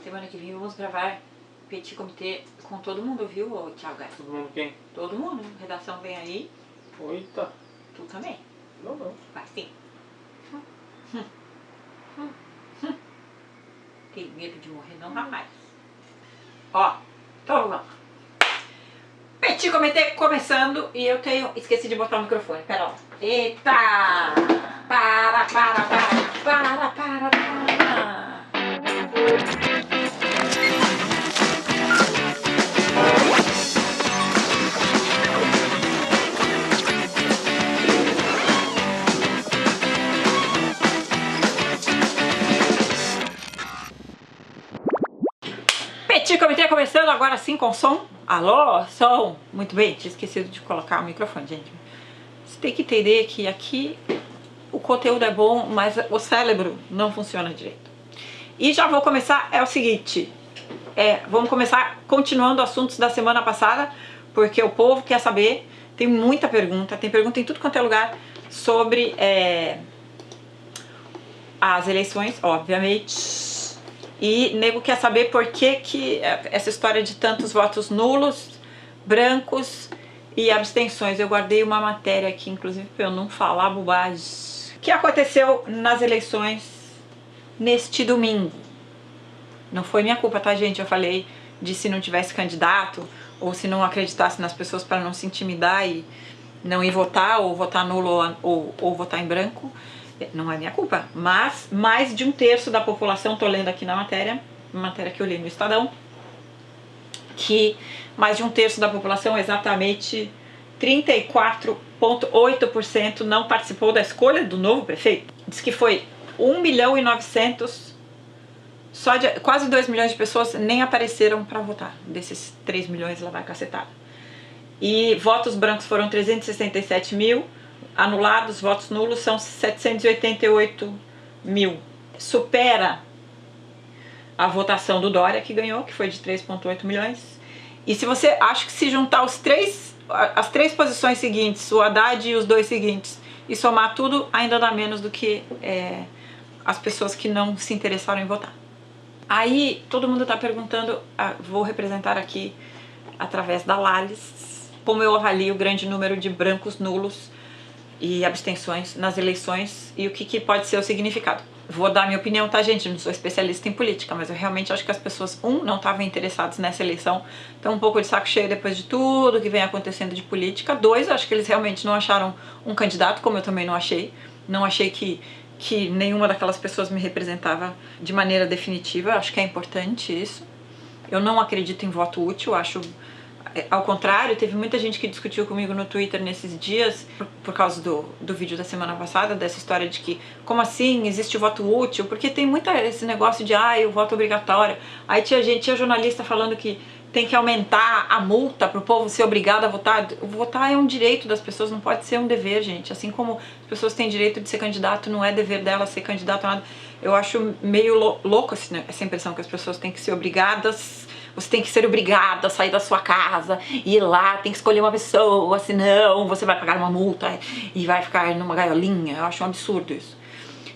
Semana que vem vamos gravar Petit Comitê com todo mundo, viu, Thiago? Todo mundo quem? Todo mundo. Redação vem aí. Eita. Tu também. Não. Vai sim. Tem medo de morrer não, rapaz. Ó, então vamos lá. Petit Comitê começando e eu esqueci de botar o microfone, pera lá. Eita! Para. Petit Comitê começando agora sim com som. Alô, som. Muito bem, tinha esquecido de colocar o microfone, gente. Você tem que entender que aqui o conteúdo é bom, mas o cérebro não funciona direito. E já vou começar, é o seguinte, vamos começar continuando assuntos da semana passada, porque o povo quer saber, tem muita pergunta, tem pergunta em tudo quanto é lugar sobre as eleições, obviamente. E nego quer saber por que essa história de tantos votos nulos, brancos e abstenções. Eu guardei uma matéria aqui, inclusive, para eu não falar bobagem. O que aconteceu nas eleições neste domingo? Não foi minha culpa, tá, gente? Eu falei de se não tivesse candidato ou se não acreditasse nas pessoas para não se intimidar e não ir votar, ou votar nulo ou votar em branco. Não é minha culpa, mas mais de um terço da população, tô lendo aqui na matéria que eu li no Estadão, que mais de um terço da população, exatamente 34,8% não participou da escolha do novo prefeito. Diz que foi 1.900.000, quase 2 milhões de pessoas nem apareceram para votar, desses 3 milhões lá vai cacetada. E votos brancos foram 367 mil, anulados, votos nulos são 788 mil. Supera a votação do Dória, que ganhou, que foi de 3,8 milhões. E se você acha que se juntar as três posições seguintes, o Haddad e os dois seguintes, e somar tudo, ainda dá menos do que as pessoas que não se interessaram em votar. Aí todo mundo está perguntando, vou representar aqui através da Lales, como eu avalio o grande número de brancos, nulos e abstenções nas eleições e o que pode ser o significado. Vou dar minha opinião, tá, gente? Eu não sou especialista em política, mas eu realmente acho que as pessoas, não estavam interessadas nessa eleição, estão um pouco de saco cheio depois de tudo que vem acontecendo de política. 2, eu acho que eles realmente não acharam um candidato, como eu também não achei. Não achei que nenhuma daquelas pessoas me representava de maneira definitiva. Eu acho que é importante isso. Eu não acredito em voto útil, acho... Ao contrário, teve muita gente que discutiu comigo no Twitter nesses dias, por causa do vídeo da semana passada, dessa história de que, como assim, existe o voto útil? Porque tem muito esse negócio de, o voto obrigatório. Aí tinha jornalista falando que tem que aumentar a multa para o povo ser obrigado a votar. Votar é um direito das pessoas, não pode ser um dever, gente. Assim como as pessoas têm direito de ser candidato, não é dever delas ser candidato a nada. Eu acho meio louco essa impressão que as pessoas têm que ser obrigadas. Você tem que ser obrigado a sair da sua casa, ir lá, tem que escolher uma pessoa, senão você vai pagar uma multa e vai ficar numa gaiolinha. Eu acho um absurdo isso.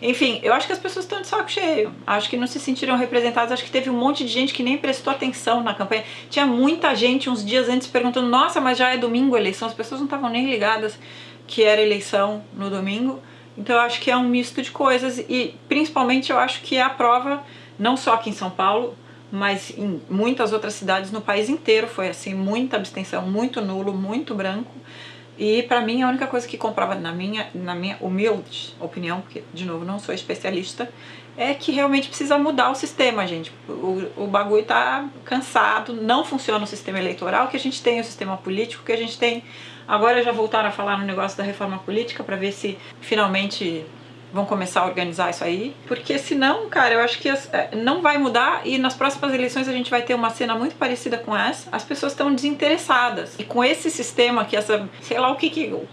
Enfim, eu acho que as pessoas estão de saco cheio. Acho que não se sentiram representadas. Acho que teve um monte de gente que nem prestou atenção na campanha. Tinha muita gente uns dias antes perguntando, nossa, mas já é domingo a eleição. As pessoas não estavam nem ligadas que era eleição no domingo. Então eu acho que é um misto de coisas e principalmente eu acho que é a prova, não só aqui em São Paulo, mas em muitas outras cidades no país inteiro foi assim, muita abstenção, muito nulo, muito branco. E pra mim a única coisa que comprova na minha humilde opinião, porque de novo não sou especialista, é que realmente precisa mudar o sistema, gente. O bagulho tá cansado, não funciona o sistema eleitoral que a gente tem, o sistema político que a gente tem. Agora já voltaram a falar no negócio da reforma política pra ver se finalmente vão começar a organizar isso aí, porque senão, cara, eu acho que não vai mudar e nas próximas eleições a gente vai ter uma cena muito parecida com essa. As pessoas estão desinteressadas. E com esse sistema que sei lá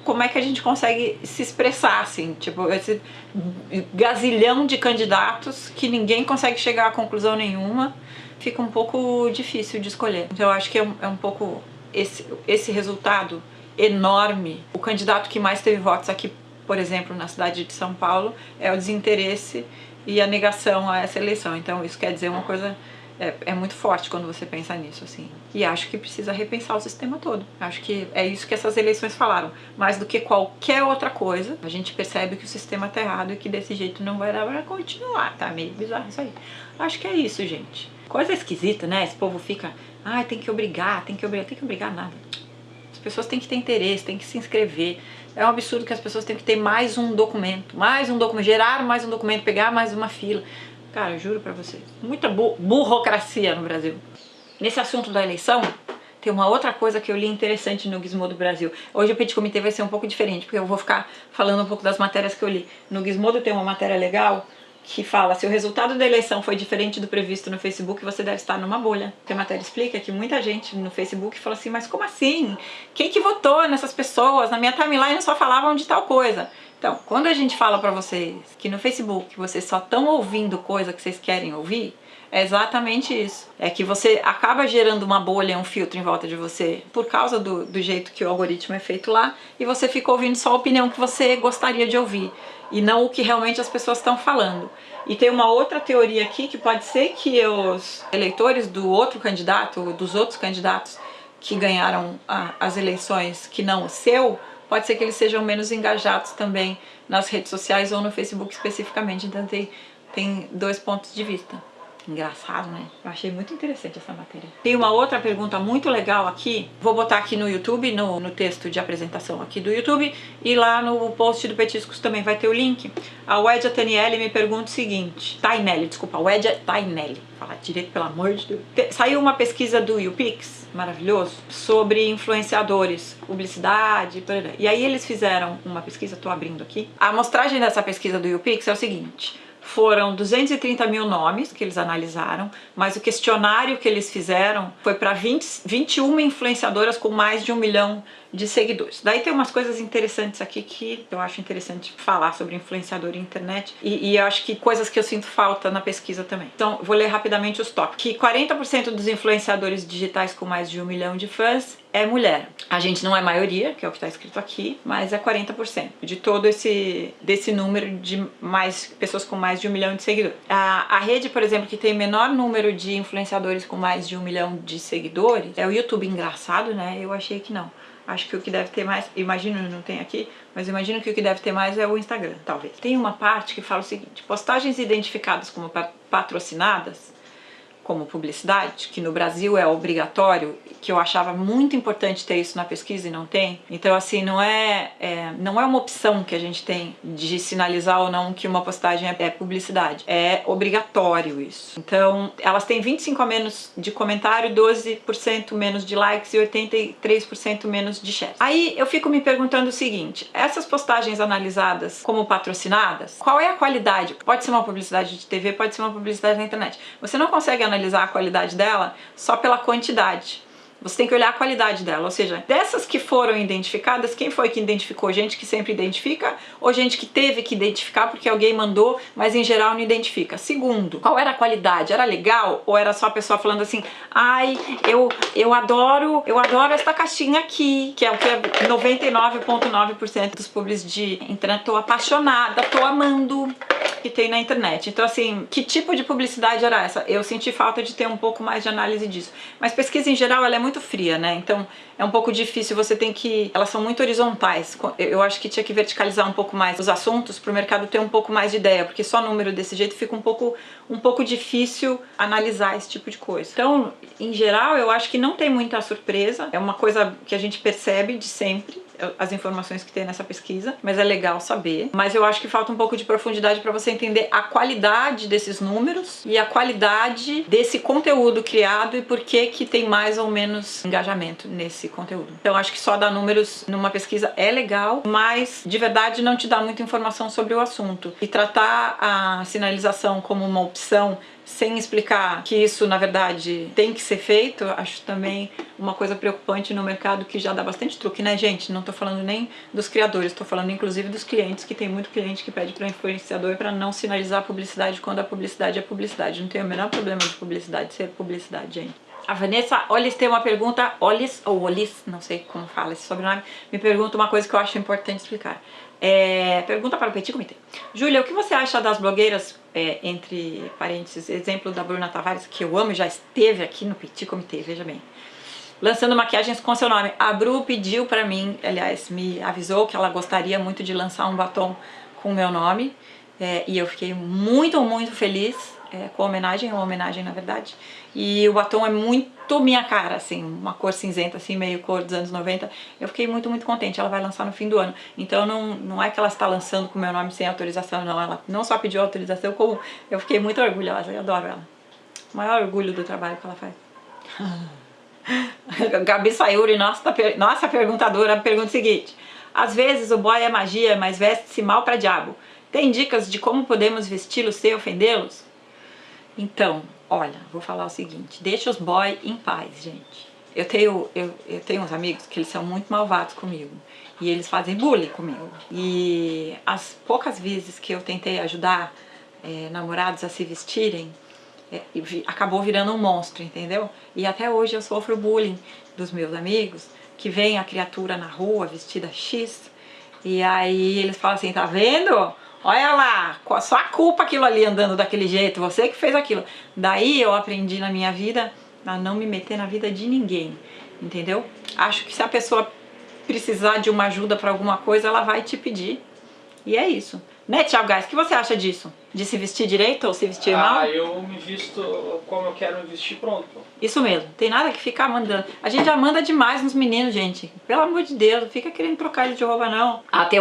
como é que a gente consegue se expressar, assim, tipo, esse gazilhão de candidatos que ninguém consegue chegar a conclusão nenhuma, fica um pouco difícil de escolher. Então eu acho que é um pouco esse resultado enorme. O candidato que mais teve votos aqui por exemplo, na cidade de São Paulo, é o desinteresse e a negação a essa eleição. Então isso quer dizer uma coisa, é muito forte quando você pensa nisso, assim. E acho que precisa repensar o sistema todo. Acho que é isso que essas eleições falaram. Mais do que qualquer outra coisa, a gente percebe que o sistema tá errado e que desse jeito não vai dar pra continuar. Tá meio bizarro isso aí. Acho que é isso, gente. Coisa esquisita, né? Esse povo fica, tem que obrigar, tem que obrigar nada. As pessoas têm que ter interesse, têm que se inscrever. É um absurdo que as pessoas têm que ter mais um documento, gerar mais um documento, pegar mais uma fila. Cara, eu juro pra vocês, muita burocracia no Brasil. Nesse assunto da eleição, tem uma outra coisa que eu li interessante no Gizmodo Brasil. Hoje o Petit Comité vai ser um pouco diferente, porque eu vou ficar falando um pouco das matérias que eu li. No Gizmodo tem uma matéria legal que fala: se o resultado da eleição foi diferente do previsto no Facebook, você deve estar numa bolha. A matéria explica que muita gente no Facebook fala assim, mas como assim? Quem que votou nessas pessoas? Na minha timeline só falavam de tal coisa. Então, quando a gente fala pra vocês que no Facebook vocês só estão ouvindo coisa que vocês querem ouvir, é exatamente isso. É que você acaba gerando uma bolha, um filtro em volta de você por causa do jeito que o algoritmo é feito lá, e você fica ouvindo só a opinião que você gostaria de ouvir e não o que realmente as pessoas estão falando. E tem uma outra teoria aqui que pode ser que os eleitores do outro candidato, dos outros candidatos que ganharam as eleições, que não o seu, pode ser que eles sejam menos engajados também nas redes sociais ou no Facebook especificamente. Então tem dois pontos de vista. Engraçado, né? Eu achei muito interessante essa matéria. Tem uma outra pergunta muito legal aqui. Vou botar aqui no YouTube, no texto de apresentação aqui do YouTube, e lá no post do Petiscos também vai ter o link. A Wedja Tanielli me pergunta o seguinte. Tainelli, desculpa, Wedja Tainelli. Falar direito, pelo amor de Deus. Saiu uma pesquisa do YouPix, maravilhoso, sobre influenciadores, publicidade, e aí eles fizeram uma pesquisa, tô abrindo aqui. A amostragem dessa pesquisa do YouPix é o seguinte: foram 230 mil nomes que eles analisaram, mas o questionário que eles fizeram foi para 21 influenciadoras com mais de 1 milhão de seguidores. Daí tem umas coisas interessantes aqui que eu acho interessante falar sobre influenciador e internet, e eu acho que coisas que eu sinto falta na pesquisa também. Então, vou ler rapidamente os tópicos. Que 40% dos influenciadores digitais com mais de 1 milhão de fãs é mulher. A gente não é maioria, que é o que está escrito aqui, mas é 40% de todo desse número de pessoas com mais de 1 milhão de seguidores. A rede, por exemplo, que tem menor número de influenciadores com mais de 1 milhão de seguidores é o YouTube. Engraçado, né? Eu achei que não. Acho que o que deve ter mais, imagino, não tem aqui, mas imagino que o que deve ter mais é o Instagram, talvez. Tem uma parte que fala o seguinte: postagens identificadas como patrocinadas, como publicidade, que no Brasil é obrigatório, que eu achava muito importante ter isso na pesquisa e não tem. Então, assim, não é uma opção que a gente tem de sinalizar ou não que uma postagem é publicidade. É obrigatório isso. Então, elas têm 25% a menos de comentário, 12% menos de likes e 83% menos de shares. Aí eu fico me perguntando o seguinte: essas postagens analisadas como patrocinadas, qual é a qualidade? Pode ser uma publicidade de TV, pode ser uma publicidade na internet. Você não consegue analisar a qualidade dela só pela quantidade. Você tem que olhar a qualidade dela, ou seja, dessas que foram identificadas, quem foi que identificou? Gente que sempre identifica ou gente que teve que identificar porque alguém mandou, mas em geral não identifica? Segundo, qual era a qualidade? Era legal ou era só a pessoa falando assim: ai, eu adoro esta caixinha aqui, que é o que é 99,9% dos publis de internet. Tô apaixonada, tô amando que tem na internet. Então, assim, que tipo de publicidade era essa? Eu senti falta de ter um pouco mais de análise disso. Mas pesquisa em geral, ela é muito fria, né? Então é um pouco difícil, você tem que... Elas são muito horizontais. Eu acho que tinha que verticalizar um pouco mais os assuntos para o mercado ter um pouco mais de ideia, porque só número desse jeito fica um pouco difícil analisar esse tipo de coisa. Então, em geral, eu acho que não tem muita surpresa. É uma coisa que a gente percebe de sempre, as informações que tem nessa pesquisa, mas é legal saber. Mas eu acho que falta um pouco de profundidade para você entender a qualidade desses números e a qualidade desse conteúdo criado e por que tem mais ou menos engajamento nesse conteúdo. Então acho que só dar números numa pesquisa é legal, mas de verdade não te dá muita informação sobre o assunto. E tratar a sinalização como uma opção sem explicar que isso, na verdade, tem que ser feito, acho também uma coisa preocupante no mercado que já dá bastante truque, né, gente? Não tô falando nem dos criadores, tô falando inclusive dos clientes, que tem muito cliente que pede para influenciador para não sinalizar a publicidade quando a publicidade é publicidade. Não tem o menor problema de publicidade ser publicidade, gente. A Vanessa Ollis tem uma pergunta, Ollis ou Ollis, não sei como fala esse sobrenome, me pergunta uma coisa que eu acho importante explicar. Pergunta para o Petit Comitê. Júlia, o que você acha das blogueiras, entre parênteses, exemplo da Bruna Tavares, que eu amo, já esteve aqui no Petit Comitê, veja bem, lançando maquiagens com seu nome. A Bru pediu pra mim, aliás, me avisou que ela gostaria muito de lançar um batom com o meu nome, e eu fiquei muito, muito feliz com a homenagem, é uma homenagem na verdade, e o batom é muito minha cara, assim, uma cor cinzenta, assim, meio cor dos anos 90, eu fiquei muito, muito contente. Ela vai lançar no fim do ano, então não é que ela está lançando com o meu nome sem autorização, não, ela não só pediu autorização, como eu fiquei muito orgulhosa, eu adoro ela, o maior orgulho do trabalho que ela faz. Gabi Sayuri, nossa perguntadora, pergunta o seguinte: às vezes o boy é magia, mas veste-se mal pra diabo. Tem dicas de como podemos vesti-los sem ofendê-los? Então, olha, vou falar o seguinte, deixa os boy em paz, gente. Eu tenho uns amigos que eles são muito malvados comigo, e eles fazem bullying comigo. E as poucas vezes que eu tentei ajudar namorados a se vestirem, acabou virando um monstro, entendeu? E até hoje eu sofro bullying dos meus amigos, que vem a criatura na rua vestida X, e aí eles falam assim, tá vendo? Olha lá, só a culpa aquilo ali andando daquele jeito, você que fez aquilo. Daí eu aprendi na minha vida a não me meter na vida de ninguém, entendeu? Acho que se a pessoa precisar de uma ajuda pra alguma coisa, ela vai te pedir, e é isso. Né, Thiago Gás, o que você acha disso? De se vestir direito ou se vestir mal? Eu me visto como eu quero me vestir, pronto. Isso mesmo, tem nada que ficar mandando. A gente já manda demais nos meninos, gente. Pelo amor de Deus, não fica querendo trocar ele de roupa, não. Tem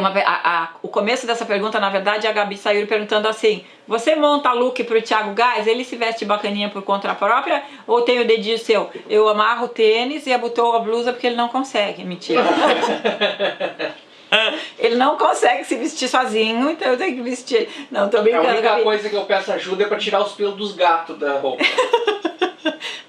o começo dessa pergunta, na verdade, a Gabi saiu perguntando assim: você monta look pro Thiago Gás, ele se veste bacaninha por conta própria ou tem o dedinho seu? Eu amarro o tênis e abotou a blusa porque ele não consegue. Mentira. Ele não consegue se vestir sozinho, então eu tenho que vestir. Não, tô brincando. A única Gabi. coisa que eu peço ajuda é pra tirar os pelos dos gatos da roupa.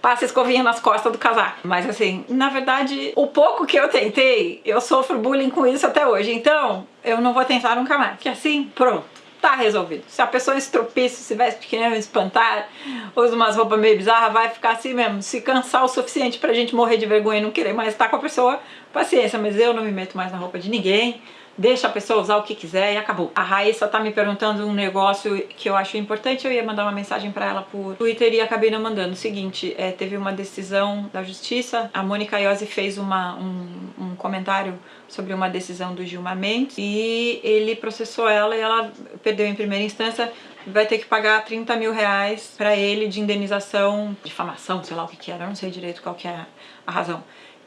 Passa escovinha nas costas do casaco. Mas assim, na verdade, o pouco que eu tentei, eu sofro bullying com isso até hoje. Então, eu não vou tentar nunca mais. Porque assim, pronto, tá resolvido. Se a pessoa estrupiça, se veste pequeno, espantar, usa umas roupas meio bizarras, vai ficar assim mesmo. Se cansar o suficiente pra gente morrer de vergonha e não querer mais estar com a pessoa, paciência. Mas eu não me meto mais na roupa de ninguém. Deixa a pessoa usar o que quiser e acabou. A Raíssa tá me perguntando um negócio que eu acho importante, eu ia mandar uma mensagem pra ela por Twitter e acabei não mandando. O seguinte, teve uma decisão da justiça, a Mônica Iose fez um comentário sobre uma decisão do Gilmar Mendes e ele processou ela e ela perdeu em primeira instância, vai ter que pagar 30 mil reais pra ele de indenização, difamação, sei lá o que era, eu não sei direito qual que é a razão.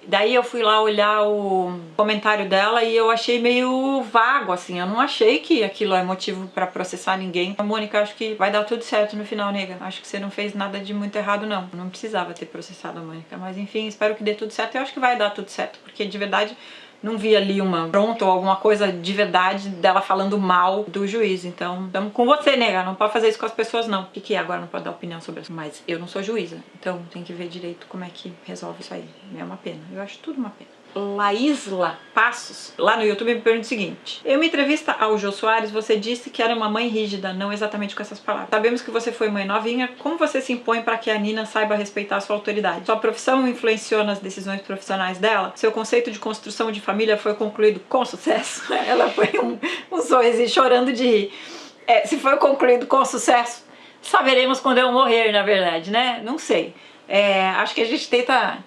Daí eu fui lá olhar o comentário dela e eu achei meio vago, assim, eu não achei que aquilo é motivo pra processar ninguém. Mônica, acho que vai dar tudo certo no final, nega. Acho que você não fez nada de muito errado, não. Não precisava ter processado a Mônica, mas enfim, espero que dê tudo certo. Eu acho que vai dar tudo certo, porque de verdade não vi ali uma pronta ou alguma coisa de verdade dela falando mal do juiz. Então, estamos com você, nega. Não pode fazer isso com as pessoas, não. O que é? Agora não pode dar opinião sobre isso. Mas eu não sou juíza. Então, tem que ver direito como é que resolve isso aí. É uma pena. Eu acho tudo uma pena. Laísla Passos, lá no YouTube, me pergunta o seguinte: em uma entrevista ao Jô Soares, você disse que era uma mãe rígida, não exatamente com essas palavras. Sabemos que você foi mãe novinha, como você se impõe para que a Nina saiba respeitar a sua autoridade? Sua profissão influenciou nas decisões profissionais dela? Seu conceito de construção de família foi concluído com sucesso? Ela foi um sorrisinho chorando de rir. Se foi concluído com sucesso, saberemos quando eu morrer, na verdade, né? Não sei. Acho que a gente tenta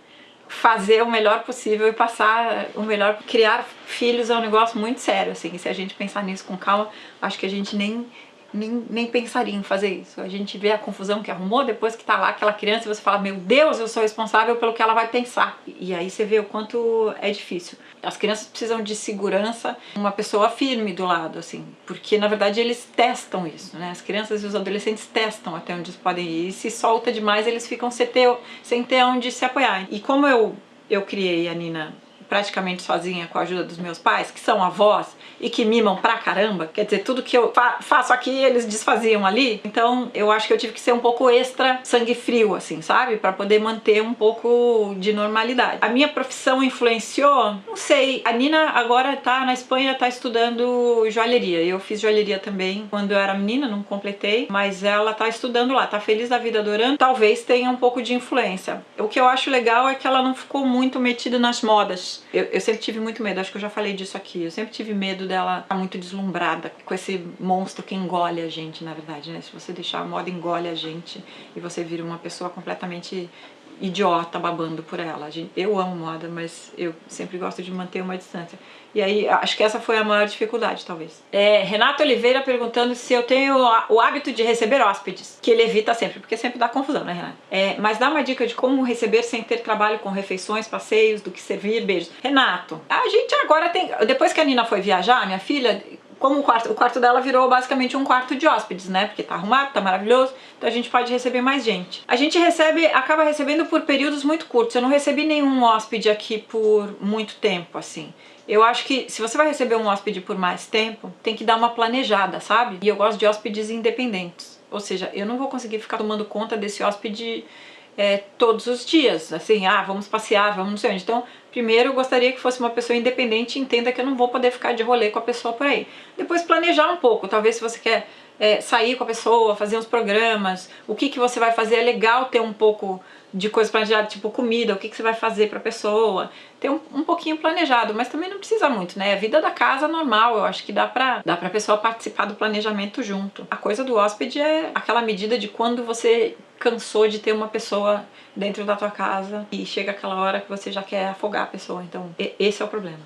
fazer o melhor possível e passar o melhor. Criar filhos é um negócio muito sério, assim, se a gente pensar nisso com calma, acho que a gente nem pensaria em fazer isso. A gente vê a confusão que arrumou depois que tá lá aquela criança e você fala, meu Deus, eu sou responsável pelo que ela vai pensar. E aí você vê o quanto é difícil. As crianças precisam de segurança, uma pessoa firme do lado, assim, porque na verdade eles testam isso, né? As crianças e os adolescentes testam até onde eles podem ir, e se solta demais eles ficam sem ter onde se apoiar. E como eu criei a Nina praticamente sozinha com a ajuda dos meus pais, que são avós e que mimam pra caramba. Quer dizer, tudo que eu faço aqui, eles desfaziam ali. Então, eu acho que eu tive que ser um pouco extra sangue frio, assim, sabe? Pra poder manter um pouco de normalidade. A minha profissão influenciou? Não sei. A Nina agora tá na Espanha, tá estudando joalheria. Eu fiz joalheria também quando eu era menina, não completei, mas ela tá estudando lá, tá feliz da vida, adorando. Talvez tenha um pouco de influência. O que eu acho legal é que ela não ficou muito metida nas modas. Eu sempre tive muito medo, acho que eu já falei disso aqui. Eu sempre tive medo dela estar muito deslumbrada com esse monstro que engole a gente, na verdade, né? Se você deixar a moda engole a gente e você vira uma pessoa completamente idiota babando por ela. Eu amo moda, mas eu sempre gosto de manter uma distância. E aí, acho que essa foi a maior dificuldade, talvez. Renato Oliveira perguntando se eu tenho o hábito de receber hóspedes, que ele evita sempre, porque sempre dá confusão, né, Renato? Mas dá uma dica de como receber sem ter trabalho com refeições, passeios, do que servir, beijos. Renato, a gente agora tem... Depois que a Nina foi viajar, minha filha... Como o quarto dela virou basicamente um quarto de hóspedes, né? Porque tá arrumado, tá maravilhoso, então a gente pode receber mais gente. A gente acaba recebendo por períodos muito curtos. Eu não recebi nenhum hóspede aqui por muito tempo, assim. Eu acho que se você vai receber um hóspede por mais tempo, tem que dar uma planejada, sabe? E eu gosto de hóspedes independentes. Ou seja, eu não vou conseguir ficar tomando conta desse hóspede todos os dias, assim, vamos passear, vamos não sei onde. Então, primeiro eu gostaria que fosse uma pessoa independente e entenda que eu não vou poder ficar de rolê com a pessoa por aí. Depois planejar um pouco, talvez se você quer sair com a pessoa, fazer uns programas, o que você vai fazer, é legal ter um pouco de coisa planejada, tipo comida, o que você vai fazer pra pessoa, ter um pouquinho planejado, mas também não precisa muito, né? A vida da casa normal, eu acho que dá pra pessoa participar do planejamento junto. A coisa do hóspede é aquela medida de quando você cansou de ter uma pessoa dentro da tua casa e chega aquela hora que você já quer afogar a pessoa, então esse é o problema.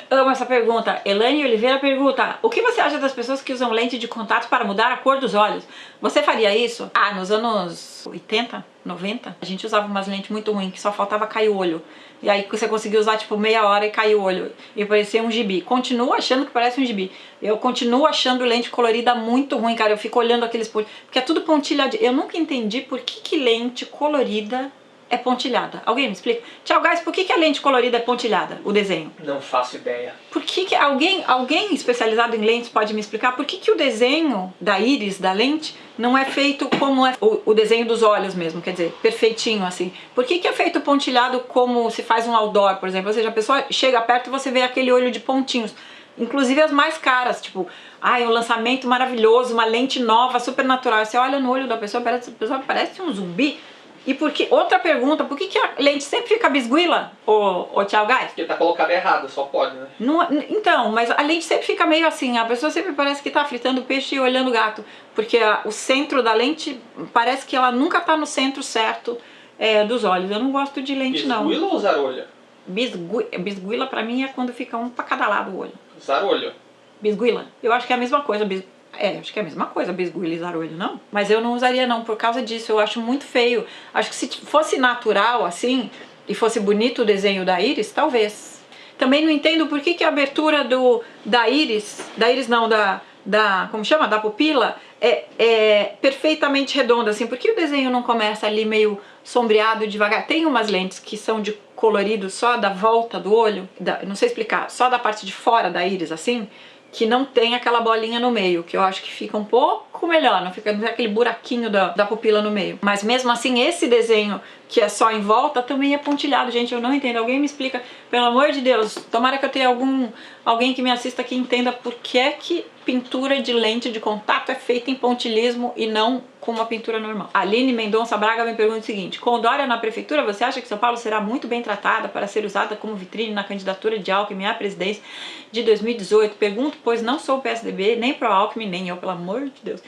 Amo essa pergunta. Elaine Oliveira pergunta: o que você acha das pessoas que usam lente de contato para mudar a cor dos olhos? Você faria isso? Nos anos 80, 90, a gente usava umas lentes muito ruins, que só faltava cair o olho. E aí você conseguia usar tipo meia hora e cair o olho. E parecia um gibi. Continuo achando que parece um gibi. Eu continuo achando lente colorida muito ruim, cara. Eu fico olhando aqueles pontos. Porque é tudo pontilhadinho. Eu nunca entendi por que lente colorida é pontilhada. Alguém me explica? Tchau, guys, por que a lente colorida é pontilhada, o desenho? Não faço ideia. Por que alguém especializado em lentes pode me explicar por que o desenho da íris, da lente, não é feito como é o desenho dos olhos mesmo, quer dizer, perfeitinho assim? Por que é feito pontilhado como se faz um outdoor, por exemplo? Ou seja, a pessoa chega perto e você vê aquele olho de pontinhos. Inclusive as mais caras, tipo, um lançamento maravilhoso, uma lente nova, super natural. Você olha no olho da pessoa, parece um zumbi. E outra pergunta, por que a lente sempre fica bisguila, ô tchau, guys? Porque tá colocada errada, só pode, né? Então, mas a lente sempre fica meio assim, a pessoa sempre parece que tá fritando peixe e olhando gato. Porque o centro da lente, parece que ela nunca tá no centro certo dos olhos. Eu não gosto de lente, não. Bisguila ou zarolha? Bisguila pra mim é quando fica um pra cada lado o olho. Zarolha. Bisguila? Eu acho que é a mesma coisa, acho que é a mesma coisa, bisguila e zarolho, não? Mas eu não usaria não, por causa disso, eu acho muito feio. Acho que se fosse natural, assim, e fosse bonito o desenho da íris, talvez. Também não entendo por que a abertura da íris não, como chama? Da pupila, é perfeitamente redonda, assim. Por que o desenho não começa ali meio sombreado, devagar? Tem umas lentes que são de colorido só da volta do olho, não sei explicar, só da parte de fora da íris, assim, que não tem aquela bolinha no meio, que eu acho que fica um pouco melhor, não fica aquele buraquinho da pupila no meio. Mas mesmo assim, esse desenho que é só em volta também é pontilhado, gente, eu não entendo. Alguém me explica, pelo amor de Deus. Tomara que eu tenha alguém que me assista que entenda por que pintura de lente de contato é feita em pontilhismo e não com uma pintura normal. Aline Mendonça Braga me pergunta o seguinte: com Dória na prefeitura, você acha que São Paulo será muito bem tratada para ser usada como vitrine na candidatura de Alckmin à presidência de 2018? Pergunto, pois não sou o PSDB, nem pro Alckmin, nem eu, pelo amor de Deus.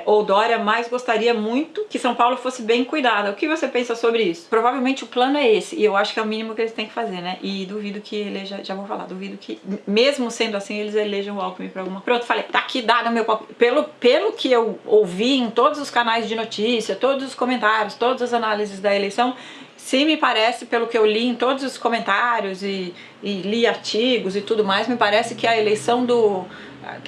Ou Dória, mas gostaria muito que São Paulo fosse bem cuidada. O que você pensa sobre isso? Provavelmente o plano é esse, e eu acho que é o mínimo que eles têm que fazer, né? E duvido que eleja, já vou falar, duvido que, mesmo sendo assim, eles elejam o Alckmin pra alguma... Pronto, falei, tá aqui dado o meu palpite. Pelo que eu ouvi em todos os canais de notícia, todos os comentários, todas as análises da eleição, se me parece, pelo que eu li em todos os comentários e e li artigos e tudo mais, me parece que a eleição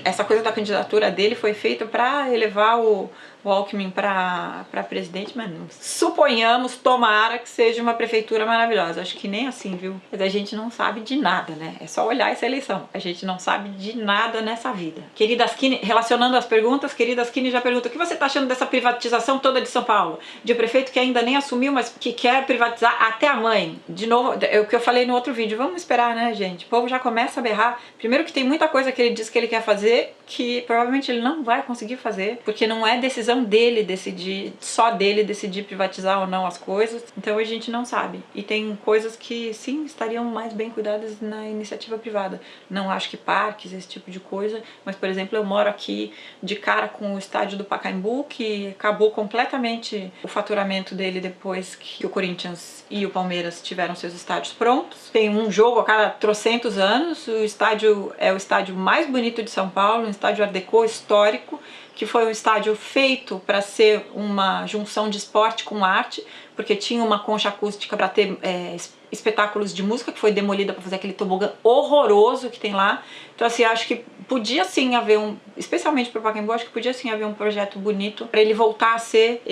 essa coisa da candidatura dele foi feita para elevar o Alckmin para presidente, mas suponhamos, tomara que seja uma prefeitura maravilhosa. Acho que nem assim, viu? Mas a gente não sabe de nada, né? É só olhar essa eleição. A gente não sabe de nada nessa vida. Querida Askini, relacionando as perguntas, querida Askini já pergunta: o que você está achando dessa privatização toda de São Paulo? De prefeito que ainda nem assumiu, mas que quer privatizar até a mãe. De novo, é o que eu falei no outro vídeo. Vamos esperar, né, gente? O povo já começa a berrar. Primeiro que tem muita coisa que ele diz que ele quer fazer que provavelmente ele não vai conseguir fazer, porque não é decisão dele decidir, só dele decidir privatizar ou não as coisas. Então a gente não sabe. E tem coisas que sim, estariam mais bem cuidadas na iniciativa privada. Não acho que parques, esse tipo de coisa, mas por exemplo, eu moro aqui de cara com o estádio do Pacaembu, que acabou completamente o faturamento dele depois que o Corinthians e o Palmeiras tiveram seus estádios prontos. Tem um jogo a cada trocentos anos, o estádio é o estádio mais bonito de São Paulo, um estádio Art Deco histórico, que foi um estádio feito para ser uma junção de esporte com arte, porque tinha uma concha acústica para ter espetáculos de música, que foi demolida para fazer aquele tobogã horroroso que tem lá. Então assim, acho que podia sim haver especialmente para o Pacaembu, acho que podia sim haver um projeto bonito para ele voltar a ser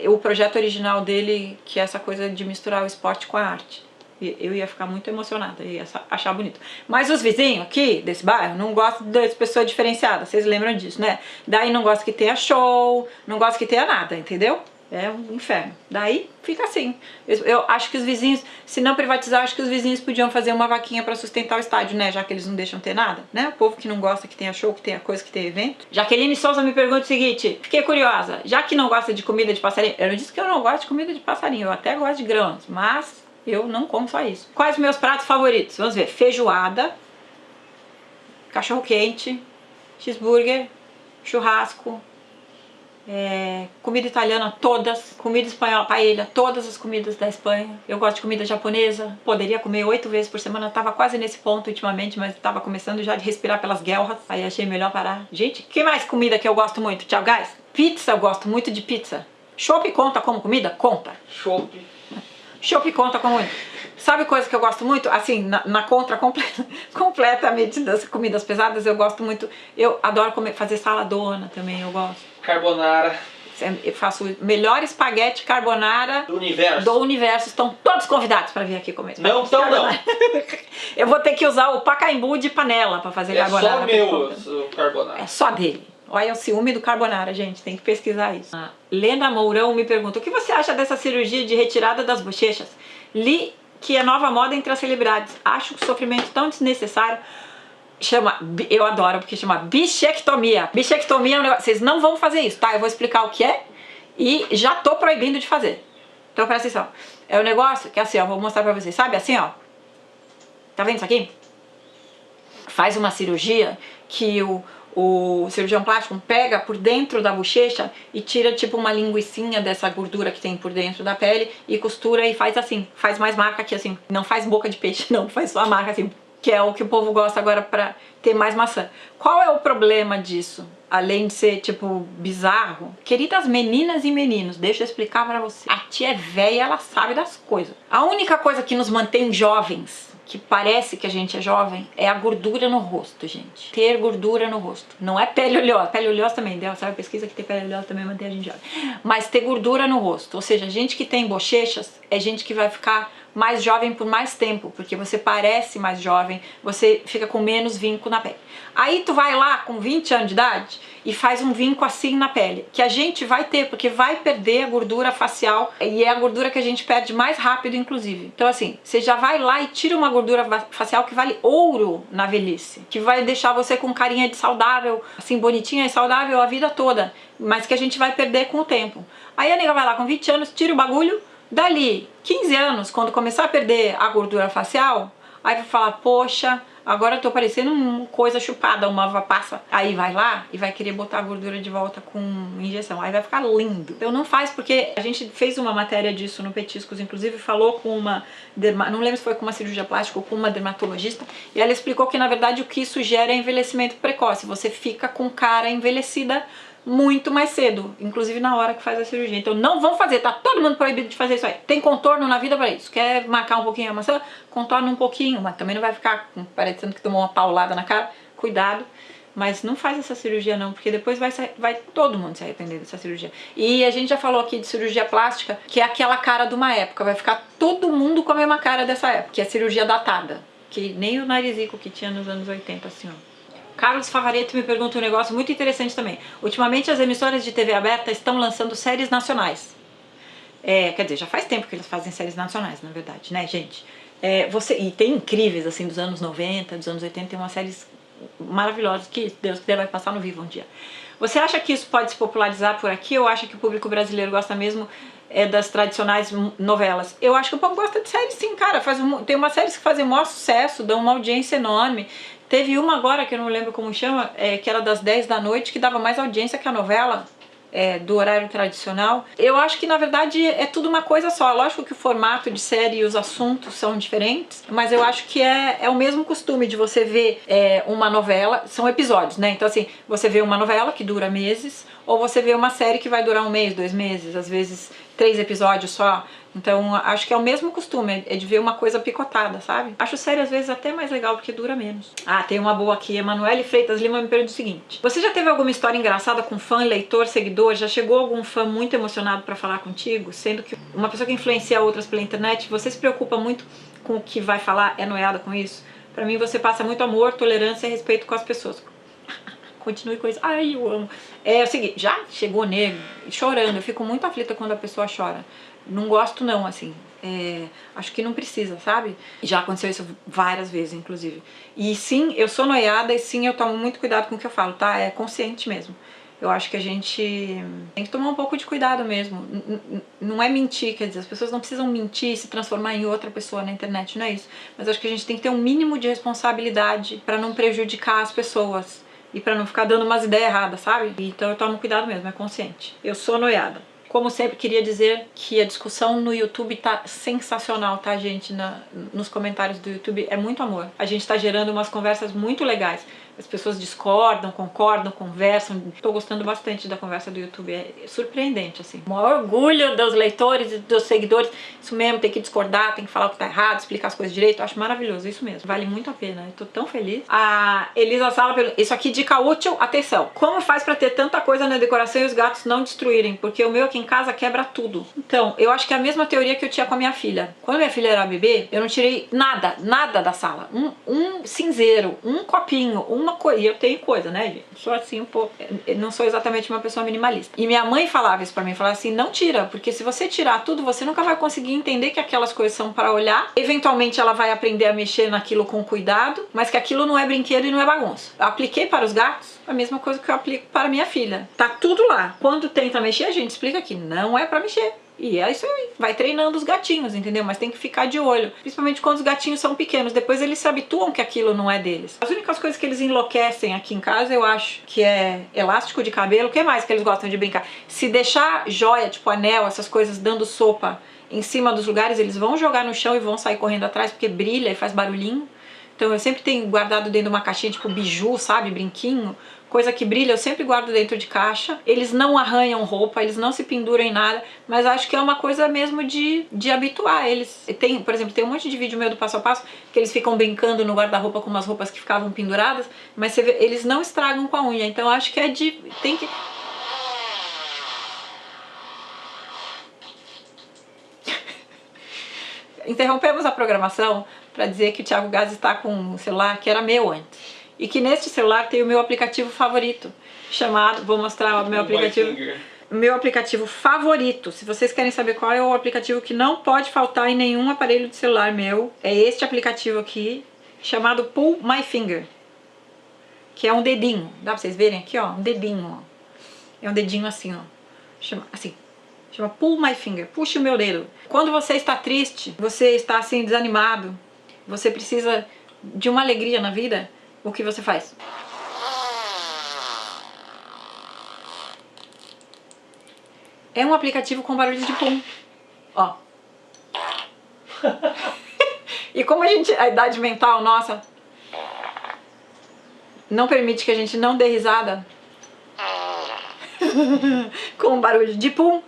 o projeto original dele, que é essa coisa de misturar o esporte com a arte. Eu ia ficar muito emocionada, ia achar bonito. Mas os vizinhos aqui desse bairro não gostam das pessoas diferenciadas, vocês lembram disso, né? Daí não gosta que tenha show, não gosta que tenha nada, entendeu? É um inferno. Daí fica assim. Eu acho que os vizinhos, se não privatizar, acho que os vizinhos podiam fazer uma vaquinha para sustentar o estádio, né? Já que eles não deixam ter nada, né? O povo que não gosta que tenha show, que tenha coisa, que tenha evento. Jaqueline Souza me pergunta o seguinte: fiquei curiosa, já que não gosta de comida de passarinho, eu não disse que eu não gosto de comida de passarinho, eu até gosto de grãos, mas eu não como só isso. Quais os meus pratos favoritos? Vamos ver. Feijoada, cachorro quente, cheeseburger, churrasco, comida italiana todas, comida espanhola, paella, todas as comidas da Espanha. Eu gosto de comida japonesa, poderia comer 8 vezes por semana, tava quase nesse ponto ultimamente, mas tava começando já de respirar pelas guelras, aí achei melhor parar. Gente, que mais comida que eu gosto muito? Tchau, guys. Pizza, eu gosto muito de pizza. Chopp conta como comida? Conta. Chopp conta como muito. Sabe coisa que eu gosto muito? Assim, na contra completamente das comidas pesadas, eu gosto muito. Eu adoro fazer saladona também, eu gosto. Carbonara. Eu faço o melhor espaguete carbonara Do universo. Estão todos convidados para vir aqui comer. Não estão, não. Eu vou ter que usar o Pacaembu de panela para fazer carbonara. É só meu o carbonara. É só dele. Olha o ciúme do carbonara, gente, tem que pesquisar isso. A Lena Mourão me pergunta: o que você acha dessa cirurgia de retirada das bochechas? Li que é nova moda entre as celebridades. Acho o sofrimento tão desnecessário. Eu adoro, porque chama bichectomia. Bichectomia é um negócio, vocês não vão fazer isso, tá? Eu vou explicar o que é e já tô proibindo de fazer. Então presta atenção. É um negócio que assim, ó, vou mostrar pra vocês, sabe assim, ó. Tá vendo isso aqui? Faz uma cirurgia que o cirurgião plástico pega por dentro da bochecha e tira tipo uma linguicinha dessa gordura que tem por dentro da pele e costura e faz assim, faz mais marca aqui assim, não faz boca de peixe não, faz só a marca assim, que é o que o povo gosta agora pra ter mais maçã. Qual é o problema disso? Além de ser tipo bizarro, queridas meninas e meninos, deixa eu explicar pra você. A tia é velha, ela sabe das coisas. A única coisa que nos mantém jovens, que parece que a gente é jovem, é a gordura no rosto, gente. Ter gordura no rosto. Não é pele oleosa. Pele oleosa também, sabe a pesquisa que ter pele oleosa também mantém a gente jovem. Mas ter gordura no rosto. Ou seja, gente que tem bochechas é gente que vai ficar mais jovem por mais tempo, porque você parece mais jovem, você fica com menos vinco na pele. Aí tu vai lá com 20 anos de idade e faz um vinco assim na pele, que a gente vai ter, porque vai perder a gordura facial, e é a gordura que a gente perde mais rápido, inclusive. Então assim, você já vai lá e tira uma gordura facial que vale ouro na velhice, que vai deixar você com carinha de saudável, assim, bonitinha e saudável a vida toda, mas que a gente vai perder com o tempo. Aí a nega vai lá com 20 anos, tira o bagulho, dali 15 anos, quando começar a perder a gordura facial, aí vai falar: poxa, agora eu tô parecendo uma coisa chupada, uma uva passa. Aí vai lá e vai querer botar a gordura de volta com injeção. Aí vai ficar lindo. Então não faz, porque a gente fez uma matéria disso no Petiscos, inclusive falou com uma não lembro se foi com uma cirurgia plástica ou com uma dermatologista, e ela explicou que na verdade o que isso gera é envelhecimento precoce. Você fica com cara envelhecida muito mais cedo, inclusive na hora que faz a cirurgia. Então não vão fazer, tá todo mundo proibido de fazer isso aí. Tem contorno na vida para isso. Quer marcar um pouquinho a maçã? Contorna um pouquinho, mas também não vai ficar parecendo que tomou uma paulada na cara. Cuidado. Mas não faz essa cirurgia não, porque depois vai todo mundo se arrepender dessa cirurgia. E a gente já falou aqui de cirurgia plástica, que é aquela cara de uma época. Vai ficar todo mundo com a mesma cara dessa época, que é a cirurgia datada. Que nem o narizico que tinha nos anos 80, assim, ó. Carlos Favareto me pergunta um negócio muito interessante também. Ultimamente as emissoras de TV aberta estão lançando séries nacionais. Quer dizer, já faz tempo que eles fazem séries nacionais, na verdade, né, gente? E tem incríveis, assim, dos anos 90, dos anos 80, tem umas séries maravilhosas que Deus quiser vai passar no Vivo um dia. Você acha que isso pode se popularizar por aqui ou acha que o público brasileiro gosta mesmo das tradicionais novelas? Eu acho que o povo gosta de séries sim, cara. Tem umas séries que fazem o maior sucesso, dão uma audiência enorme. Teve uma agora, que eu não lembro como chama, que era das 10 da noite, que dava mais audiência que a novela. Do horário tradicional. Eu acho que na verdade é tudo uma coisa só. Lógico que o formato de série e os assuntos são diferentes, mas eu acho que é o mesmo costume de você ver uma novela, são episódios, né? Então assim, você vê uma novela que dura meses, ou você vê uma série que vai durar 1 mês, 2 meses, às vezes 3 episódios só. Então acho que é o mesmo costume, é de ver uma coisa picotada, sabe? Acho série às vezes até mais legal porque dura menos. Ah, tem uma boa aqui, Emanuele Freitas Lima me pergunta o seguinte: você já teve alguma história engraçada com fã, leitor, seguidor? Já chegou algum fã muito emocionado pra falar contigo? Sendo que uma pessoa que influencia outras pela internet, você se preocupa muito com o que vai falar? É noiada com isso? Pra mim você passa muito amor, tolerância e respeito com as pessoas. Continue com isso. Ai, eu amo. É o seguinte, já chegou nego chorando. Eu fico muito aflita quando a pessoa chora. Não gosto não, assim. Acho que não precisa, sabe? Já aconteceu isso várias vezes, inclusive. E sim, eu sou noiada e sim, eu tomo muito cuidado com o que eu falo, tá? É consciente mesmo. Eu acho que a gente tem que tomar um pouco de cuidado mesmo. Não é mentir, quer dizer, as pessoas não precisam mentir e se transformar em outra pessoa na internet, não é isso. Mas acho que a gente tem que ter um mínimo de responsabilidade pra não prejudicar as pessoas. E pra não ficar dando umas ideias erradas, sabe? Então eu tomo cuidado mesmo, é consciente. Eu sou noiada. Como sempre, queria dizer que a discussão no YouTube tá sensacional, tá, gente? Nos comentários do YouTube é muito amor. A gente tá gerando umas conversas muito legais. As pessoas discordam, concordam, conversam. Tô gostando bastante da conversa do YouTube, é surpreendente, assim. O maior orgulho dos leitores e dos seguidores, isso mesmo, tem que discordar, tem que falar o que tá errado, explicar as coisas direito. Eu acho maravilhoso, isso mesmo. Vale muito a pena, eu tô tão feliz. A Elisa Sala pergunta, isso aqui, dica útil, atenção. Como faz pra ter tanta coisa na decoração e os gatos não destruírem? Porque o meu aqui em casa quebra tudo. Então, eu acho que é a mesma teoria que eu tinha com a minha filha. Quando minha filha era bebê, eu não tirei nada da sala. Um cinzeiro, um copinho, uma coisa. E eu tenho coisa, né, gente? Sou assim um pouco. Eu não sou exatamente uma pessoa minimalista. E minha mãe falava isso pra mim, falava assim, não tira, porque se você tirar tudo, você nunca vai conseguir entender que aquelas coisas são para olhar. Eventualmente ela vai aprender a mexer naquilo com cuidado, mas que aquilo não é brinquedo e não é bagunça. Eu apliquei para os gatos a mesma coisa que eu aplico para minha filha. Tá tudo lá. Quando tenta mexer, a gente explica que não é pra mexer. E é isso aí, vai treinando os gatinhos, entendeu? Mas tem que ficar de olho, principalmente quando os gatinhos são pequenos, depois eles se habituam que aquilo não é deles. As únicas coisas que eles enlouquecem aqui em casa, eu acho, que é elástico de cabelo. O que mais que eles gostam de brincar? Se deixar joia, tipo anel, essas coisas dando sopa em cima dos lugares, eles vão jogar no chão e vão sair correndo atrás, porque brilha e faz barulhinho. Então eu sempre tenho guardado dentro de uma caixinha, tipo biju, sabe, brinquinho. Coisa que brilha, eu sempre guardo dentro de caixa. Eles não arranham roupa, eles não se penduram em nada, mas acho que é uma coisa mesmo de habituar eles. Por exemplo, tem um monte de vídeo meu do passo a passo, que eles ficam brincando no guarda-roupa com umas roupas que ficavam penduradas, mas você vê, eles não estragam com a unha, então acho que tem que... Interrompemos a programação para dizer que o Thiago Gás está com um celular que era meu antes. E que neste celular tem o meu aplicativo favorito, chamado, vou mostrar o meu aplicativo favorito. Se vocês querem saber qual é o aplicativo que não pode faltar em nenhum aparelho de celular meu, é este aplicativo aqui, chamado Pull My Finger, que é um dedinho. Dá pra vocês verem aqui, ó, um dedinho, ó. É um dedinho assim, ó, chama Pull My Finger, puxe o meu dedo. Quando você está triste, você está assim desanimado, você precisa de uma alegria na vida, o que você faz? É um aplicativo com barulho de pum. Ó. E como a idade mental nossa não permite que a gente não dê risada, com barulho de pum.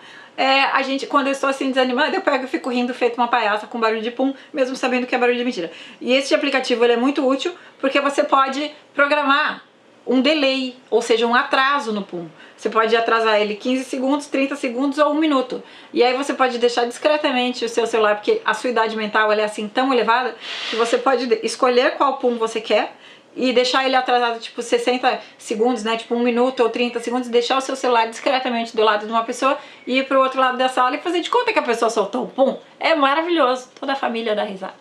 Quando eu estou assim desanimada, eu pego e fico rindo feito uma palhaça com barulho de pum, mesmo sabendo que é barulho de mentira. E esse aplicativo ele é muito útil porque você pode programar um delay, ou seja, um atraso no pum. Você pode atrasar ele 15 segundos, 30 segundos ou 1 minuto. E aí você pode deixar discretamente o seu celular, porque a sua idade mental ela é assim tão elevada que você pode escolher qual pum você quer e deixar ele atrasado tipo 60 segundos, né, tipo 1 minuto ou 30 segundos, deixar o seu celular discretamente do lado de uma pessoa e ir pro outro lado da sala e fazer de conta que a pessoa soltou um pum. É maravilhoso, toda a família dá risada.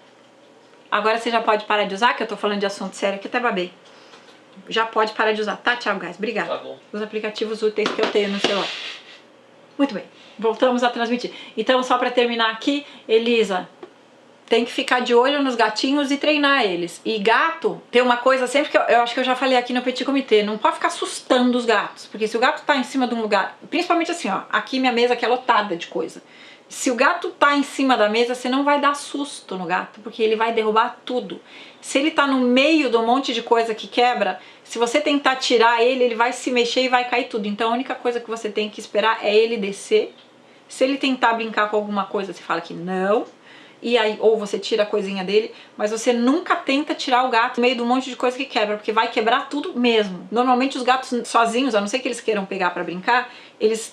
Agora você já pode parar de usar, que eu tô falando de assunto sério aqui, até babei. Já pode parar de usar, tá, Thiago Gás? Obrigada. Tá bom. Os aplicativos úteis que eu tenho no celular. Muito bem, voltamos a transmitir. Então, só pra terminar aqui, Elisa, tem que ficar de olho nos gatinhos e treinar eles. E gato, tem uma coisa sempre que eu acho que eu já falei aqui no Petit Comité, não pode ficar assustando os gatos, porque se o gato tá em cima de um lugar, principalmente assim, ó, aqui minha mesa que é lotada de coisa. Se o gato tá em cima da mesa, você não vai dar susto no gato, porque ele vai derrubar tudo. Se ele tá no meio de um monte de coisa que quebra, se você tentar tirar ele, ele vai se mexer e vai cair tudo. Então a única coisa que você tem que esperar é ele descer. Se ele tentar brincar com alguma coisa, você fala que não. E aí, ou você tira a coisinha dele, mas você nunca tenta tirar o gato no meio de um monte de coisa que quebra, porque vai quebrar tudo mesmo. Normalmente os gatos sozinhos, a não ser que eles queiram pegar pra brincar, eles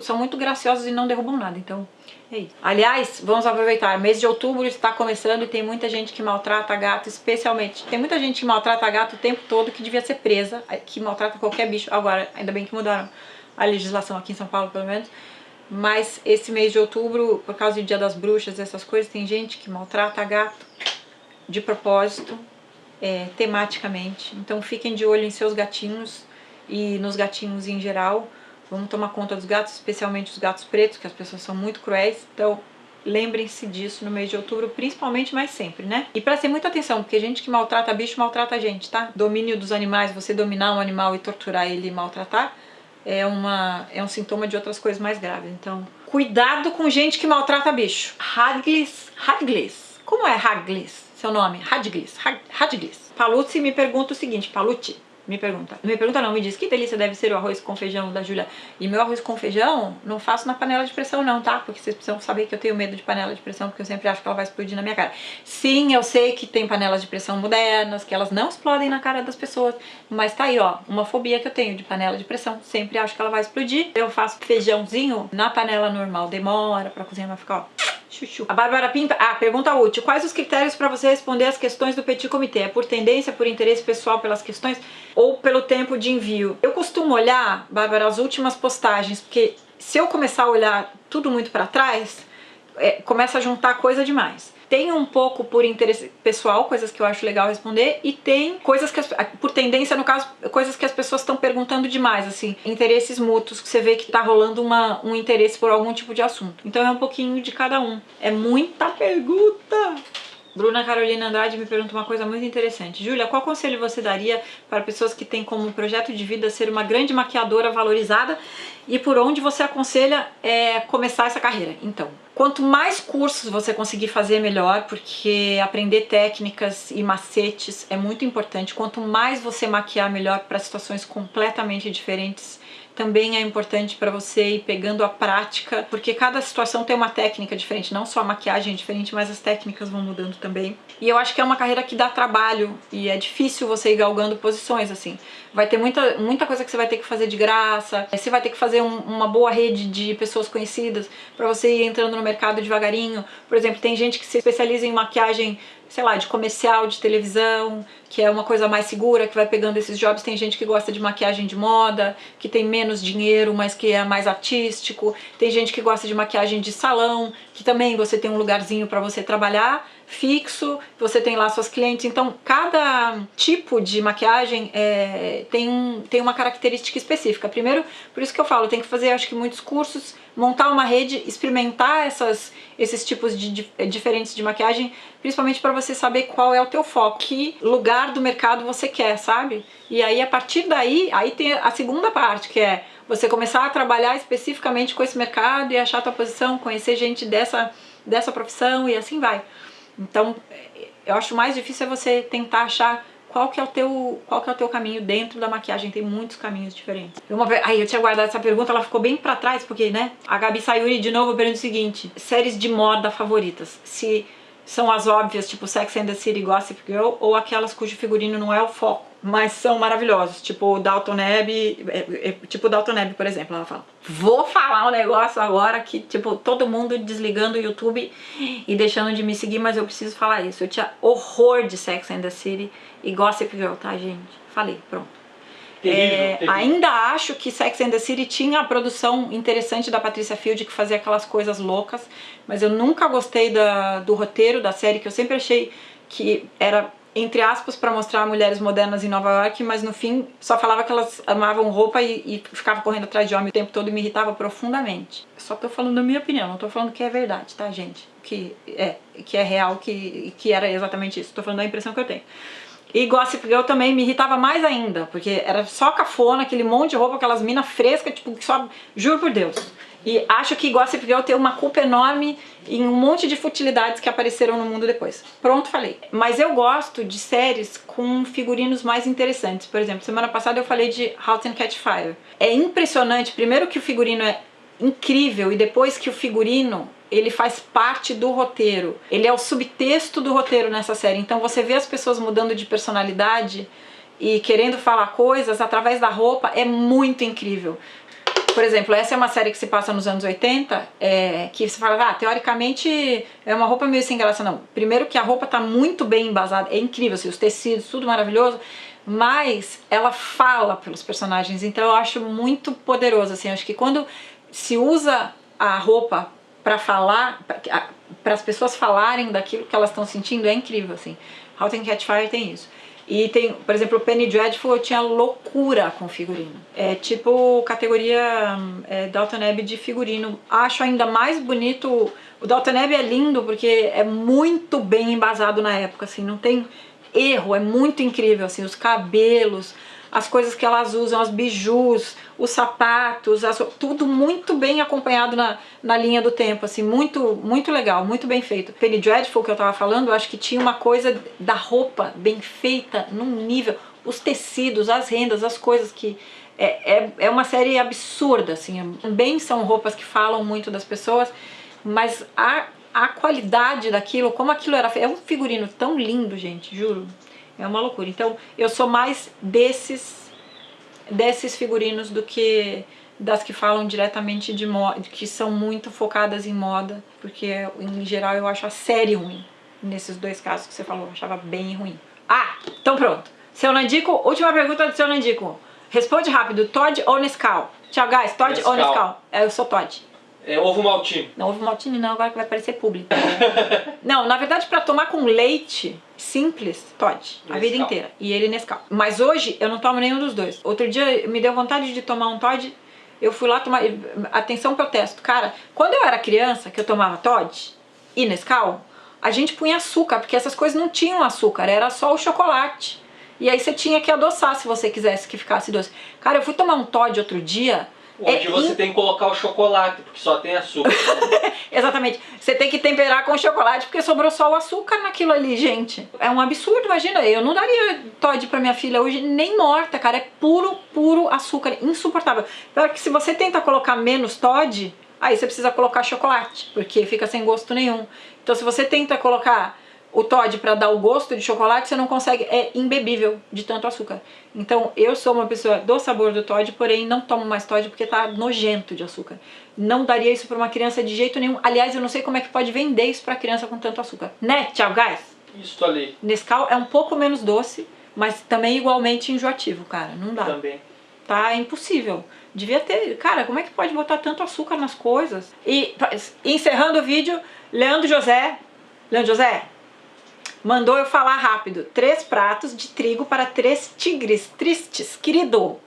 são muito graciosos e não derrubam nada, então é isso. Aliás, vamos aproveitar, mês de outubro está começando e tem muita gente que maltrata gato, especialmente. Tem muita gente que maltrata gato o tempo todo, que devia ser presa, que maltrata qualquer bicho. Agora, ainda bem que mudaram a legislação aqui em São Paulo, pelo menos. Mas esse mês de outubro, por causa do Dia das Bruxas, essas coisas, tem gente que maltrata gato de propósito, tematicamente. Então fiquem de olho em seus gatinhos e nos gatinhos em geral. Vamos tomar conta dos gatos, especialmente os gatos pretos, que as pessoas são muito cruéis. Então lembrem-se disso no mês de outubro, principalmente, mas sempre, né? E prestem muita atenção, porque gente que maltrata bicho, maltrata a gente, tá? Domínio dos animais, você dominar um animal e torturar ele e maltratar, é um sintoma de outras coisas mais graves. Então, cuidado com gente que maltrata bicho. Radglis. Como é Radglis? Seu nome? Radglis. Palucci me pergunta o seguinte, Palucci me pergunta não, me diz que delícia deve ser o arroz com feijão da Júlia. E meu arroz com feijão não faço na panela de pressão não, tá? Porque vocês precisam saber que eu tenho medo de panela de pressão, porque eu sempre acho que ela vai explodir na minha cara. Sim, eu sei que tem panelas de pressão modernas, que elas não explodem na cara das pessoas, mas tá aí, ó, uma fobia que eu tenho de panela de pressão. Sempre acho que ela vai explodir. Eu faço feijãozinho na panela normal, demora pra cozinhar, vai ficar, ó, chuchu. A Bárbara Pinta, pergunta útil. Quais os critérios para você responder as questões do Petit Comité? É por tendência, por interesse pessoal pelas questões ou pelo tempo de envio? Eu costumo olhar, Bárbara, as últimas postagens, porque se eu começar a olhar tudo muito para trás, começa a juntar coisa demais. Tem um pouco por interesse pessoal, coisas que eu acho legal responder, e tem coisas que, por tendência, no caso, coisas que as pessoas estão perguntando demais, assim, interesses mútuos, que você vê que tá rolando um interesse por algum tipo de assunto. Então é um pouquinho de cada um. É muita pergunta! Bruna Carolina Andrade me pergunta uma coisa muito interessante. Júlia, qual conselho você daria para pessoas que têm como projeto de vida ser uma grande maquiadora valorizada e por onde você aconselha começar essa carreira? Então, quanto mais cursos você conseguir fazer, melhor, porque aprender técnicas e macetes é muito importante. Quanto mais você maquiar, melhor, para situações completamente diferentes. Também é importante para você ir pegando a prática, porque cada situação tem uma técnica diferente, não só a maquiagem é diferente, mas as técnicas vão mudando também. E eu acho que é uma carreira que dá trabalho e é difícil você ir galgando posições, assim. Vai ter muita coisa que você vai ter que fazer de graça, você vai ter que fazer uma boa rede de pessoas conhecidas para você ir entrando no mercado devagarinho. Por exemplo, tem gente que se especializa em maquiagem, sei lá, de comercial, de televisão, que é uma coisa mais segura, que vai pegando esses jobs. Tem gente que gosta de maquiagem de moda, que tem menos dinheiro, mas que é mais artístico. Tem gente que gosta de maquiagem de salão, que também você tem um lugarzinho para você trabalhar, fixo, você tem lá suas clientes. Então, cada tipo de maquiagem tem uma característica específica. Primeiro, por isso que eu falo, tem que fazer, acho que muitos cursos, montar uma rede, experimentar esses tipos diferentes de maquiagem, principalmente para você saber qual é o teu foco, que lugar do mercado você quer, sabe? E aí, a partir daí, aí tem a segunda parte, que é você começar a trabalhar especificamente com esse mercado e achar a tua posição, conhecer gente dessa profissão e assim vai. Então, eu acho mais difícil é você tentar achar qual que é o teu caminho dentro da maquiagem? Tem muitos caminhos diferentes. Aí eu tinha guardado essa pergunta, ela ficou bem pra trás, porque, né? A Gabi Sayuri de novo pergunta o seguinte: séries de moda favoritas? Se são as óbvias, tipo Sex and the City, Gossip Girl, ou aquelas cujo figurino não é o foco, mas são maravilhosos, tipo Downton Abbey, tipo Downton Abbey, por exemplo. Ela fala: vou falar um negócio agora que, tipo, todo mundo desligando o YouTube e deixando de me seguir, mas eu preciso falar isso. Eu tinha horror de Sex and the City e Gossip Girl, tá, gente? Falei, pronto. Terrível. Ainda acho que Sex and the City tinha a produção interessante da Patricia Field, que fazia aquelas coisas loucas, mas eu nunca gostei do roteiro da série, que eu sempre achei que era, entre aspas, para mostrar mulheres modernas em Nova York, mas no fim só falava que elas amavam roupa e ficavam correndo atrás de homem o tempo todo, e me irritava profundamente. Só tô falando a minha opinião, não tô falando que é verdade, tá, gente? Que é real, que era exatamente isso. Tô falando da impressão que eu tenho. E Gossip Girl também me irritava mais ainda, porque era só cafona, aquele monte de roupa, aquelas minas frescas, tipo, que só... Juro por Deus. E acho que Gossip Girl tem uma culpa enorme em um monte de futilidades que apareceram no mundo depois. Pronto, falei. Mas eu gosto de séries com figurinos mais interessantes. Por exemplo, semana passada eu falei de How to Catch Fire. É impressionante, primeiro que o figurino é incrível, e depois que o figurino... ele faz parte do roteiro, ele é o subtexto do roteiro nessa série. Então você vê as pessoas mudando de personalidade e querendo falar coisas através da roupa, é muito incrível. Por exemplo, essa é uma série que se passa nos anos 80, que você fala, teoricamente é uma roupa meio sem graça. Não, primeiro que a roupa tá muito bem embasada, é incrível, assim, os tecidos, tudo maravilhoso, mas ela fala pelos personagens, então eu acho muito poderoso, assim. Acho que quando se usa a roupa para falar, para as pessoas falarem daquilo que elas estão sentindo, é incrível, assim. How to Catch Fire tem isso. E tem, por exemplo, o Penny Dreadful, eu tinha loucura com figurino. É tipo categoria Downton Abbey de figurino. Acho ainda mais bonito. O Downton Abbey é lindo porque é muito bem embasado na época, assim, não tem erro, é muito incrível, assim, os cabelos, as coisas que elas usam, as bijus, os sapatos, tudo muito bem acompanhado na linha do tempo, assim, muito legal, muito bem feito. Penny Dreadful, que eu tava falando, eu acho que tinha uma coisa da roupa bem feita, num nível, os tecidos, as rendas, as coisas que... É uma série absurda, assim, também são roupas que falam muito das pessoas, mas a qualidade daquilo, como aquilo era... É um figurino tão lindo, gente, juro. É uma loucura. Então, eu sou mais desses figurinos do que das que falam diretamente de moda, que são muito focadas em moda, porque, em geral, eu acho a série ruim. Nesses dois casos que você falou, eu achava bem ruim. Então pronto. Seu Nandico, última pergunta do seu Nandico. Responde rápido, Todd ou Nescau? Tchau, guys. Todd ou Nescau? Eu sou Todd. Ovo maltine. Não, ovo maltine não, agora que vai parecer público. Não, na verdade, pra tomar com leite simples, Todd, a vida inteira. E ele Nescau. Mas hoje eu não tomo nenhum dos dois. Outro dia me deu vontade de tomar um Todd, eu fui lá tomar... Atenção, protesto. Cara, quando eu era criança, que eu tomava Todd e Nescau, a gente punha açúcar, porque essas coisas não tinham açúcar, era só o chocolate. E aí você tinha que adoçar se você quisesse que ficasse doce. Cara, eu fui tomar um Todd outro dia... Hoje você tem que colocar o chocolate, porque só tem açúcar. Exatamente. Você tem que temperar com chocolate, porque sobrou só o açúcar naquilo ali, gente. É um absurdo, imagina. Eu não daria Todd pra minha filha hoje, nem morta, cara. É puro açúcar, insuportável. Claro que se você tenta colocar menos Todd, aí você precisa colocar chocolate, porque fica sem gosto nenhum. Então se você tenta colocar o Todd para dar o gosto de chocolate, você não consegue, é imbebível de tanto açúcar. Então eu sou uma pessoa do sabor do Todd, porém não tomo mais Todd porque tá nojento de açúcar. Não daria isso para uma criança de jeito nenhum. Aliás, eu não sei como é que pode vender isso para criança com tanto açúcar. Né? Tchau, guys! Isso ali. Nescau é um pouco menos doce, mas também igualmente enjoativo, cara. Não dá. Também. Tá impossível. Devia ter... Cara, como é que pode botar tanto açúcar nas coisas? E encerrando o vídeo, Leandro José... mandou eu falar rápido. 3 pratos de trigo para 3 tigres tristes. Querido,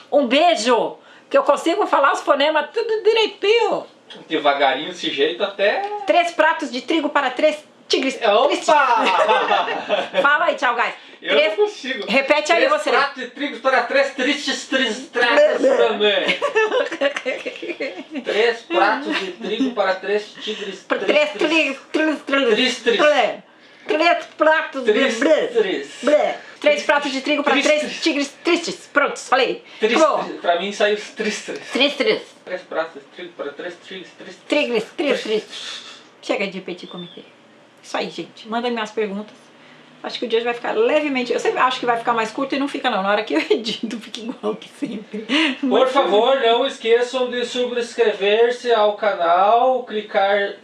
um beijo. Que eu consigo falar os fonemas tudo direitinho. Devagarinho, desse jeito até... 3 pratos de trigo para 3 tigres tristes. Opa! Fala aí, tchau, guys. Eu não consigo. Repete aí você. 3 pratos de trigo para 3 tristes também. 3 pratos de trigo para 3 tigres tristes. 3 pratos de 3 pratos flocos de trigo para 3 tigres tristes. Prontos, falei. Acabou. Pra mim saiu os tristes. 3 3 pratos de trigo para 3 tigres tristes. tigres tristes. Chega de petit comité. Isso aí, gente. Mandem minhas perguntas. Acho que o dia vai ficar levemente... Eu sempre acho que vai ficar mais curto e não fica não. Na hora que eu edito fica igual que sempre. Por favor, não esqueçam de subscrever-se ao canal, clicar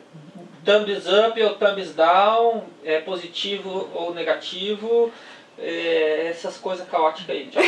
thumbs up ou thumbs down, positivo ou negativo, essas coisas caóticas aí. Tchau.